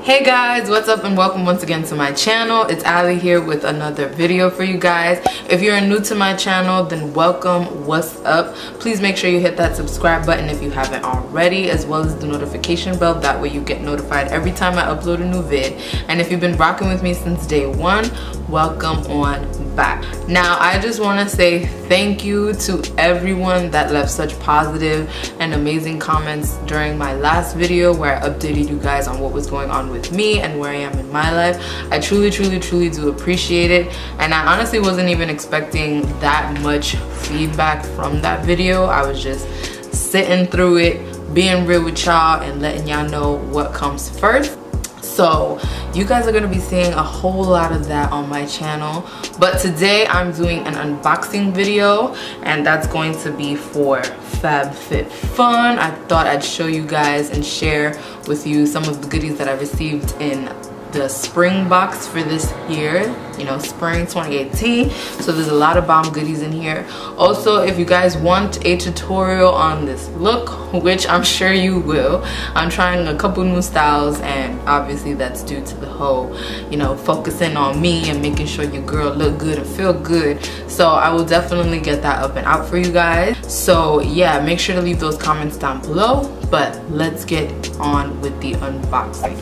Hey guys, what's up and welcome once again to my channel. It's Ali here with another video for you guys. If you're new to my channel, then welcome. What's up? Please make sure you hit that subscribe button if you haven't already, as well as the notification bell. That way you get notified every time I upload a new vid. And if you've been rocking with me since day one, welcome on back. Now I just want to say thank you to everyone that left such positive and amazing comments during my last video where I updated you guys on what was going on with me and where I am in my life. I truly do appreciate it, and I honestly wasn't even expecting that much feedback from that video. I was just sitting through it, being real with y'all and letting y'all know what comes first. So you guys are going to be seeing a whole lot of that on my channel, but today I'm doing an unboxing video, and that's going to be for FabFitFun. I thought I'd show you guys and share with you some of the goodies that I received in the spring box for this year, you know, spring 2018. So there's a lot of bomb goodies in here. Also, if you guys want a tutorial on this look, which I'm sure you will, I'm trying a couple new styles, and obviously that's due to the whole, you know, focusing on me and making sure your girl look good and feel good. So I will definitely get that up and out for you guys. So yeah, make sure to leave those comments down below, but let's get on with the unboxing.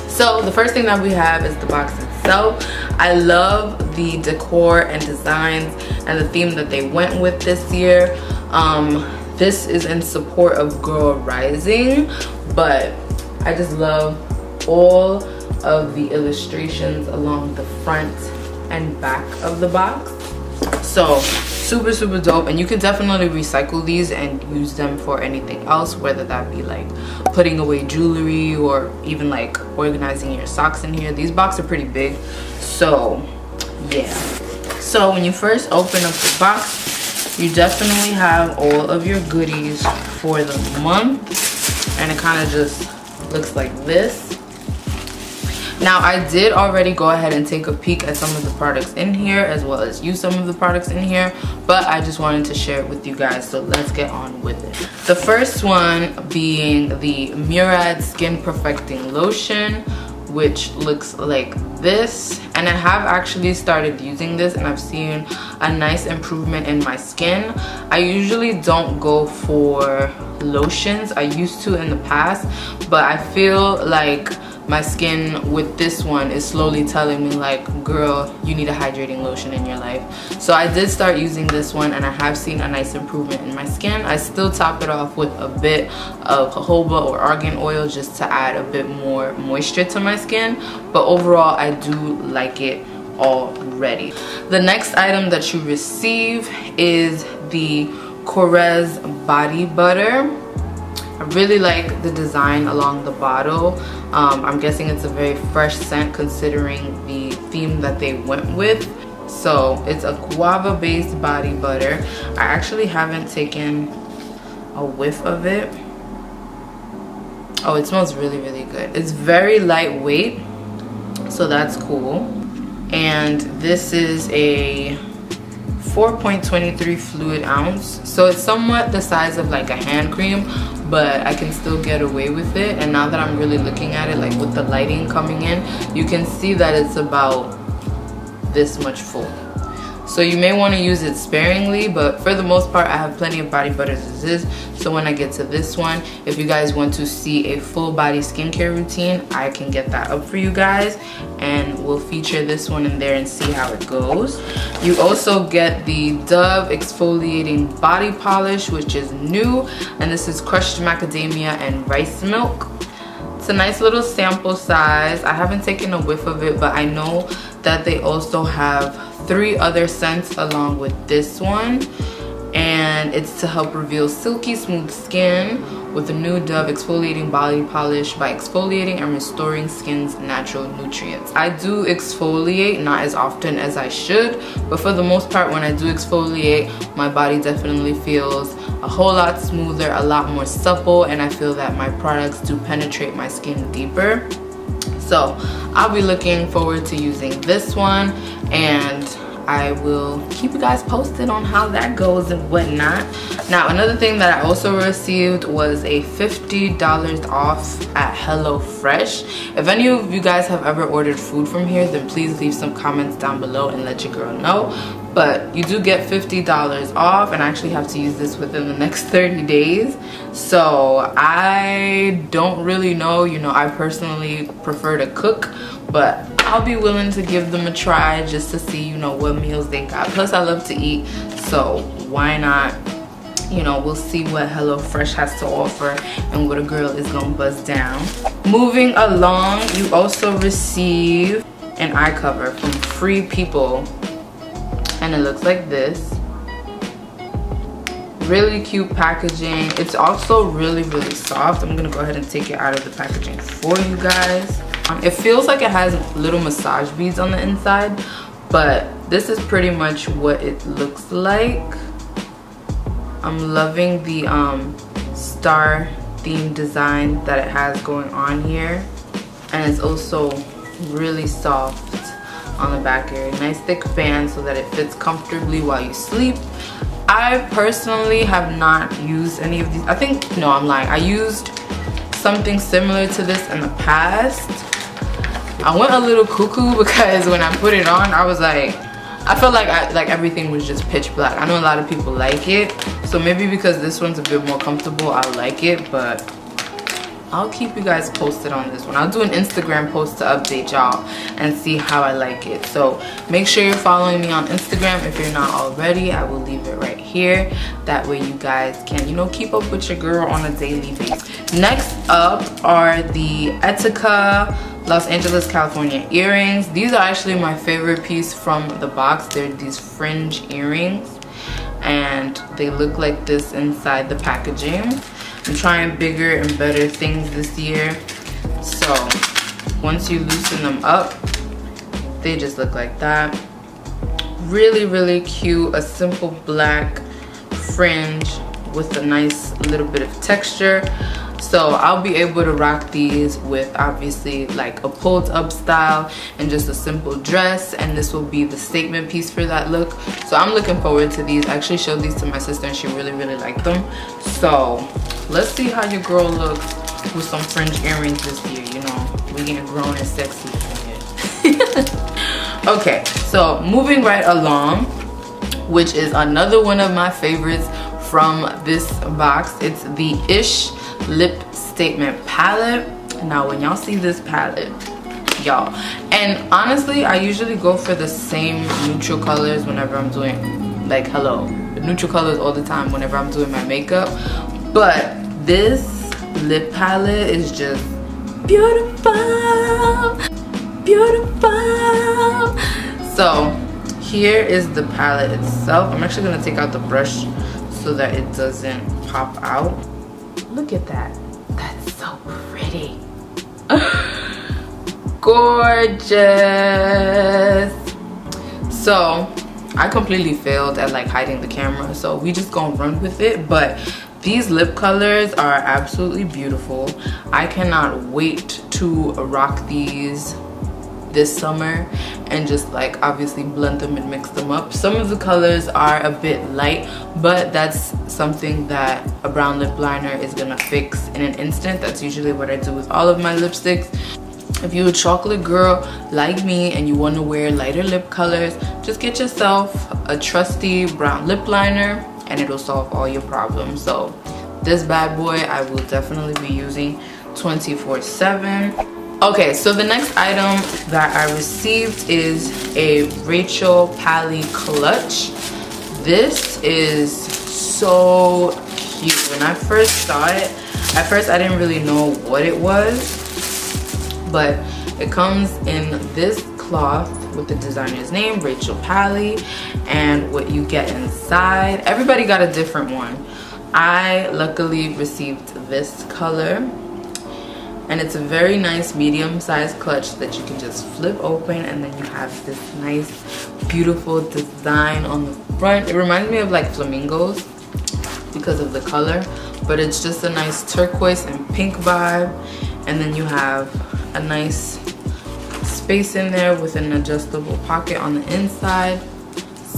So the first thing that we have is the box itself. I love the decor and designs and the theme that they went with this year. This is in support of Girl Rising, but I just love all of the illustrations along the front and back of the box. So super dope, and you can definitely recycle these and use them for anything else, whether that be like putting away jewelry or even like organizing your socks in here. These boxes are pretty big, so yeah. So when you first open up the box, you definitely have all of your goodies for the month, and it kind of just looks like this. Now I did already go ahead and take a peek at some of the products in here, as well as use some of the products in here, but I just wanted to share it with you guys, so let's get on with it. The first one being the Murad Skin Perfecting Lotion, which looks like this, and I have actually started using this and I've seen a nice improvement in my skin. I usually don't go for lotions. I used to in the past, but I feel like my skin with this one is slowly telling me like, girl, you need a hydrating lotion in your life. So I did start using this one, and I have seen a nice improvement in my skin. I still top it off with a bit of jojoba or argan oil just to add a bit more moisture to my skin, but overall I do like it already. The next item that you receive is the Korres body butter. I really like the design along the bottle. I'm guessing it's a very fresh scent considering the theme that they went with. So it's a guava based body butter. I actually haven't taken a whiff of it. Oh, it smells really good. It's very lightweight, so that's cool. And this is a 4.23 fluid ounce, so it's somewhat the size of like a hand cream, but I can still get away with it. And now that I'm really looking at it, like with the lighting coming in, you can see that it's about this much full. So you may want to use it sparingly, but for the most part I have plenty of body butters as is. So when I get to this one, if you guys want to see a full body skincare routine, I can get that up for you guys, and we'll feature this one in there and see how it goes. You also get the Dove exfoliating body polish, which is new, and this is crushed macadamia and rice milk. It's a nice little sample size. I haven't taken a whiff of it, but I know that they also have 3 other scents along with this one, and it's to help reveal silky smooth skin with the new Dove exfoliating body polish by exfoliating and restoring skin's natural nutrients. I do exfoliate, not as often as I should, but for the most part when I do exfoliate, my body definitely feels a whole lot smoother, a lot more supple, and I feel that my products do penetrate my skin deeper. So I'll be looking forward to using this one, and I will keep you guys posted on how that goes and whatnot. Now, another thing that I also received was a $50 off at HelloFresh. If any of you guys have ever ordered food from here, then please leave some comments down below and let your girl know. But you do get $50 off, and I actually have to use this within the next 30 days. So I don't really know, you know, I personally prefer to cook, but I'll be willing to give them a try just to see, you know, what meals they got. Plus, I love to eat, so why not? You know, we'll see what HelloFresh has to offer and what a girl is gonna buzz down. Moving along, you also receive an eye cover from Free People, and it looks like this. Really cute packaging. It's also really soft. I'm gonna go ahead and take it out of the packaging for you guys. It feels like it has little massage beads on the inside, but this is pretty much what it looks like. I'm loving the star theme design that it has going on here, and it's also really soft on the back area. Nice thick band so that it fits comfortably while you sleep. I personally have not used any of these. I think, no, I'm lying. I used something similar to this in the past. I went a little cuckoo because when I put it on, I was like, I felt like everything was just pitch black. I know a lot of people like it, so maybe because this one's a bit more comfortable, I like it, but I'll keep you guys posted on this one. I'll do an Instagram post to update y'all and see how I like it. So make sure you're following me on Instagram if you're not already. I will leave it right here. That way you guys can, you know, keep up with your girl on a daily basis. Next up are the Etika Los Angeles, California earrings. These are actually my favorite piece from the box. They're these fringe earrings, and they look like this inside the packaging. I'm trying bigger and better things this year, so once you loosen them up, they just look like that. Really cute. A simple black fringe with a nice little bit of texture. So I'll be able to rock these with obviously like a pulled up style and just a simple dress, and this will be the statement piece for that look. So I'm looking forward to these. I actually showed these to my sister and she really liked them. So let's see how your girl looks with some fringe earrings this year. You know, we getting grown and sexy in here. Okay, so moving right along, which is another one of my favorites from this box. It's the Ish Lip Statement Palette. Now when y'all see this palette, y'all, and honestly I usually go for the same neutral colors whenever I'm doing, like, hello, neutral colors all the time whenever I'm doing my makeup, but this lip palette is just beautiful. So here is the palette itself. I'm actually gonna take out the brush so that it doesn't pop out. Look at that. That's so pretty. Gorgeous. So I completely failed at like hiding the camera, so we just gonna run with it. But these lip colors are absolutely beautiful. I cannot wait to rock these this summer and just like obviously blend them and mix them up. Some of the colors are a bit light, but that's something that a brown lip liner is gonna fix in an instant. That's usually what I do with all of my lipsticks. If you're a chocolate girl like me and you want to wear lighter lip colors, just get yourself a trusty brown lip liner and it'll solve all your problems. So this bad boy I will definitely be using 24/7. Okay, so the next item that I received is a Rachel Pally clutch. This is so cute. When I first saw it, at first I didn't really know what it was, but it comes in this cloth with the designer's name, Rachel Pally, and what you get inside. Everybody got a different one. I luckily received this color. And it's a very nice medium-sized clutch that you can just flip open, and then you have this nice, beautiful design on the front. It reminds me of like flamingos because of the color, but it's just a nice turquoise and pink vibe. And then you have a nice space in there with an adjustable pocket on the inside.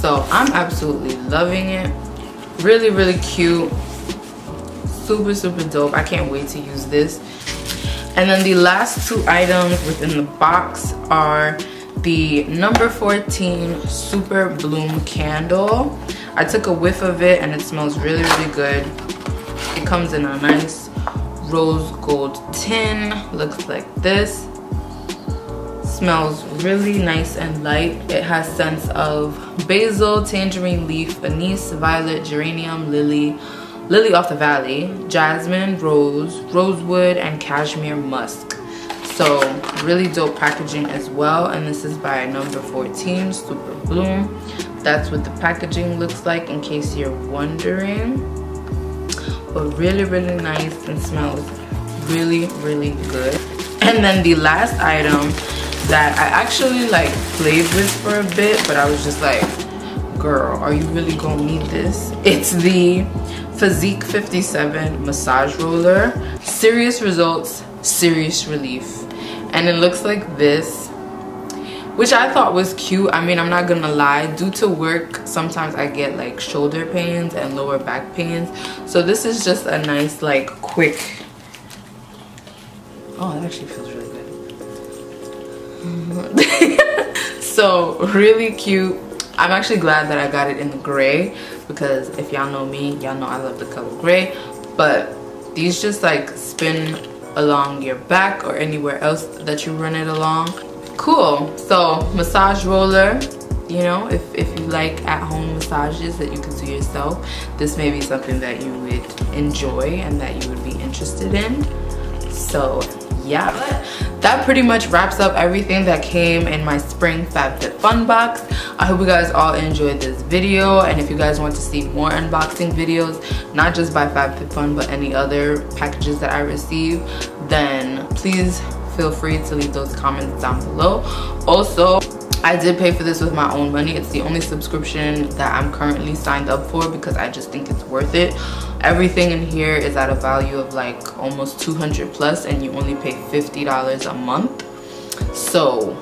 So I'm absolutely loving it. Really, really cute. Super, super dope. I can't wait to use this. And then the last two items within the box are the number 14 Super Bloom candle. I took a whiff of it and it smells really, really good. It comes in a nice rose gold tin. Looks like this. Smells really nice and light. It has scents of basil, tangerine leaf, anise, violet, geranium, lily off the valley, jasmine, rose, rosewood, and cashmere musk. So really dope packaging as well. And this is by number 14 Super Bloom. That's what the packaging looks like, in case you're wondering. But really, really nice and smells really, really good. And then the last item that I actually like played with for a bit, but I was just like, girl, are you really gonna need this? It's the Physique 57 massage roller. Serious results, serious relief. And it looks like this, which I thought was cute. I mean, I'm not gonna lie, due to work sometimes I get like shoulder pains and lower back pains, so this is just a nice like quick, oh, it actually feels really good. So really cute. I'm actually glad that I got it in the gray, because if y'all know me, y'all know I love the color gray. But these just like spin along your back or anywhere else that you run it along. Cool. So massage roller, you know, if you like at-home massages that you can do yourself, this may be something that you would enjoy and that you would be interested in. So yeah, that pretty much wraps up everything that came in my spring FabFitFun box. I hope you guys all enjoyed this video, and if you guys want to see more unboxing videos, not just by FabFitFun but any other packages that I receive, then please feel free to leave those comments down below. Also, I did pay for this with my own money. It's the only subscription that I'm currently signed up for because I just think it's worth it. Everything in here is at a value of like almost 200 plus, and you only pay $50 a month. So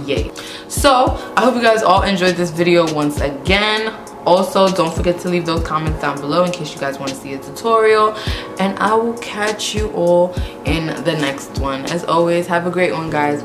yay. So I hope you guys all enjoyed this video once again. Also, don't forget to leave those comments down below in case you guys want to see a tutorial, and I will catch you all in the next one. As always, have a great one, guys.